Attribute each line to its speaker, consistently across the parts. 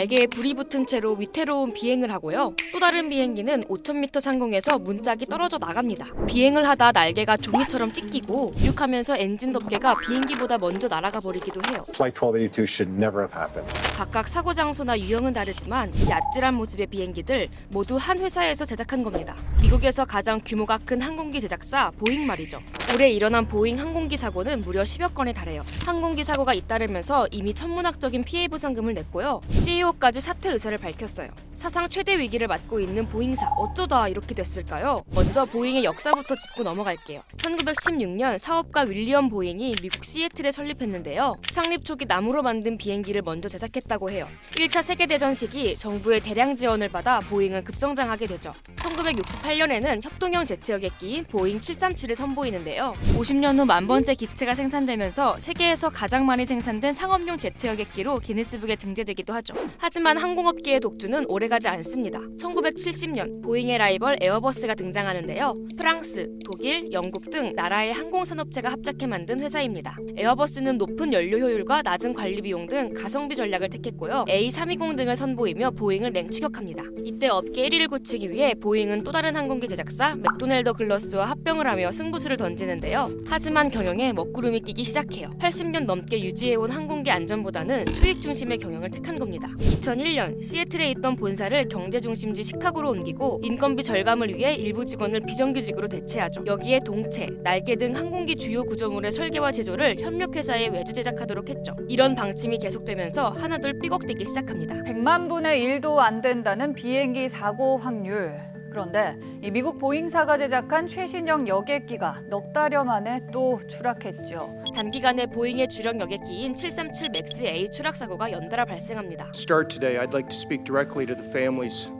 Speaker 1: 날개에 불이 붙은 채로 위태로운 비행을 하고요. 또 다른 비행기는 5,000m 상공에서 문짝이 떨어져 나갑니다. 비행을 하다 날개가 종이처럼 찢기고 이륙하면서 엔진 덮개가 비행기보다 먼저 날아가 버리기도 해요.
Speaker 2: Flight 1282 should never have happened.
Speaker 1: 각각 사고 장소나 유형은 다르지만 이 아찔한 모습의 비행기들 모두 한 회사에서 제작한 겁니다. 미국에서 가장 규모가 큰 항공기 제작사 보잉 말이죠. 올해 일어난 보잉 항공기 사고는 무려 10여 건에 달해요. 항공기 사고가 잇따르면서 이미 천문학적인 피해 보상금을 냈고요. CEO까지 사퇴 의사를 밝혔어요. 사상 최대 위기를 맞고 있는 보잉사, 어쩌다 이렇게 됐을까요? 먼저 보잉의 역사부터 짚고 넘어갈게요. 1916년 사업가 윌리엄 보잉이 미국 시애틀에 설립했는데요. 창립 초기 나무로 만든 비행기를 먼저 제작했다고 해요. 1차 세계대전 시기 정부의 대량 지원을 받아 보잉은 급성장하게 되죠. 1968년에는 협동형 제트역에 끼인 보잉 737을 선보이는데요. 50년 후 10,000번째 기체가 생산되면서 세계에서 가장 많이 생산된 상업용 제트역에 끼로 기네스북에 등재되기도 하죠. 하지만 항공업계의 독주는 오래가지 않습니다. 1970년 보잉의 라이벌 에어버스가 등장하는데요. 프랑스, 독일, 영국 등 나라의 항공산업체가 합작해 만든 회사입니다. 에어버스는 높은 연료 효율과 낮은 관리 비용 등 가성비 전략을 택했고요. A320 등을 선보이며 보잉을 맹추격합니다. 이때 업계 1위를 굳히기 위해 보잉은 또 다른 항공기 제작사 맥도날드 글러스와 합병을 하며 승부수를 던지는데요. 하지만 경영에 먹구름이 끼기 시작해요. 80년 넘게 유지해온 항공기 안전보다는 수익 중심의 경영을 택한 겁니다. 2001년 시애틀에 있던 본사를 경제 중심지 시카고로 옮기고 인건비 절감을 위해 일부 직원을 비정규직으로 대체하죠. 여기에 동체, 날개 등 항공기 주요 구조물의 설계와 제조를 협력회사에 외주 제작하도록 했죠. 이런 방침이 계속되면서 하나둘 삐걱대기 시작합니다.
Speaker 3: 100만 분의 1도 안 된다는 비행기 사고 확률. 그런데 이 미국 보잉사가 제작한 최신형 여객기가 넉 달여 만에 또 추락했죠.
Speaker 1: 단기간에 보잉의 주력 여객기인 737 맥스 A 추락 사고가 연달아 발생합니다.
Speaker 4: Start today, I'd like to speak directly to the families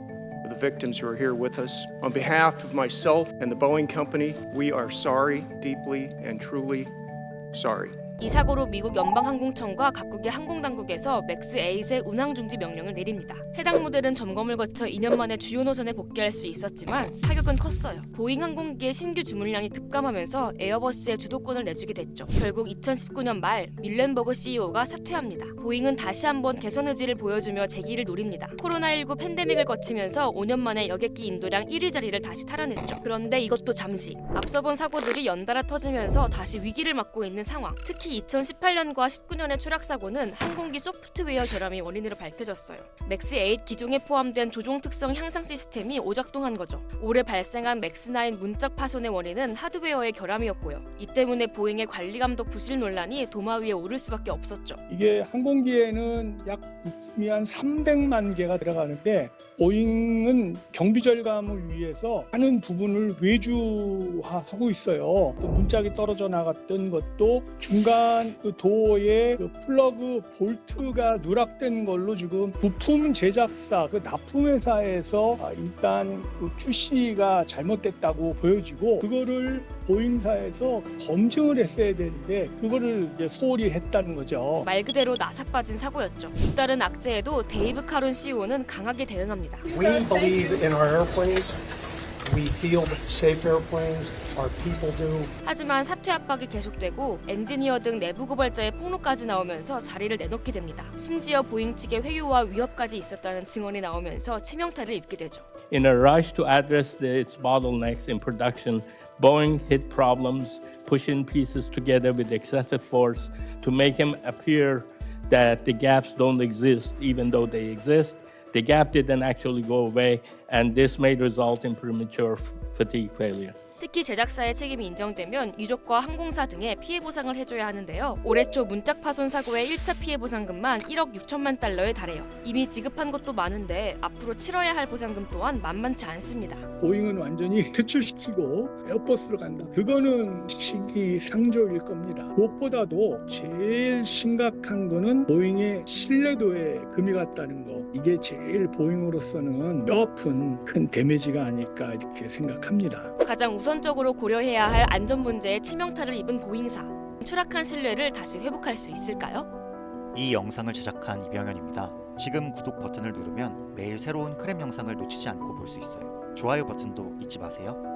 Speaker 4: of the victims who are here with us. On behalf of myself and the Boeing Company, we are sorry, deeply and truly sorry.
Speaker 1: 이 사고로 미국 연방항공청과 각국의 항공당국에서 맥스 8의 운항 중지 명령을 내립니다. 해당 모델은 점검을 거쳐 2년 만에 주요 노선에 복귀할 수 있었지만 타격은 컸어요. 보잉 항공기의 신규 주문량이 급감하면서 에어버스에 주도권을 내주게 됐죠. 결국 2019년 말 밀렌버그 CEO가 사퇴합니다. 보잉은 다시 한번 개선 의지를 보여주며 재기를 노립니다. 코로나19 팬데믹을 거치면서 5년 만에 여객기 인도량 1위 자리를 다시 탈환했죠. 그런데 이것도 잠시. 앞서 본 사고들이 연달아 터지면서 다시 위기를 맞고 있는 상황. 특히 2018년과 19년의 추락 사고는 항공기 소프트웨어 결함이 원인으로 밝혀졌어요. 맥스 8 기종에 포함된 조종 특성 향상 시스템이 오작동한 거죠. 올해 발생한 맥스 9 문짝 파손의 원인은 하드웨어의 결함이었고요. 이 때문에 보잉의 관리 감독 부실 논란이 도마 위에 오를 수밖에 없었죠.
Speaker 5: 이게 항공기에는 약 부품이 한 300만 개가 들어가는데 보잉은 경비 절감을 위해서 많은 부분을 외주화하고 있어요. 또 문짝이 떨어져 나갔던 것도 중간 그 도어에 그 플러그 볼트가 누락된 걸로 지금 부품 제작사 그 납품회사에서 일단 그 QC가 잘못됐다고 보여지고 그거를 보잉사에서 검증을 했어야 되는데 그거를 이제 소홀히 했다는 거죠.
Speaker 1: 말 그대로 나사 빠진 사고였죠. 잇따른 악재에도 데이브 카론 CEO는 강하게 대응합니다.
Speaker 6: We believe in our airplanes. We field safe airplanes. Our people do.
Speaker 1: 하지만 사퇴 압박이 계속되고 엔지니어 등 내부 고발자의 폭로까지 나오면서 자리를 내놓게 됩니다. 심지어 보잉 측의 회유와 위협까지 있었다는 증언이 나오면서 치명타를 입게 되죠.
Speaker 7: In a rush to address its bottlenecks in production, Boeing hit problems, pushing pieces together with excessive force to make him appear that the gaps don't exist, even though they exist. The gap didn't actually go away, and this may result in premature fatigue failure.
Speaker 1: 특히 제작사의 책임이 인정되면 유족과 항공사 등에 피해 보상을 해줘야 하는데요. 올해 초 문짝 파손 사고의 1차 피해 보상금만 1억 6천만 달러에 달해요. 이미 지급한 것도 많은데 앞으로 치러야 할 보상금 또한 만만치 않습니다.
Speaker 5: 보잉은 완전히 퇴출시키고 에어버스로 간다. 그거는 시기상조일 겁니다. 무엇보다도 제일 심각한 거는 보잉의 신뢰도에 금이 갔다는 거. 이게 제일 보잉으로서는 뼈아픈 큰 데미지가 아닐까 이렇게 생각합니다.
Speaker 1: 가장 우선적으로 고려해야 할 안전 문제에 치명타를 입은 보잉사. 추락한 신뢰를 다시 회복할 수 있을까요?
Speaker 8: 이 영상을 제작한 이병현입니다. 지금 구독 버튼을 누르면 매일 새로운 크랩 영상을 놓치지 않고 볼 수 있어요. 좋아요 버튼도 잊지 마세요.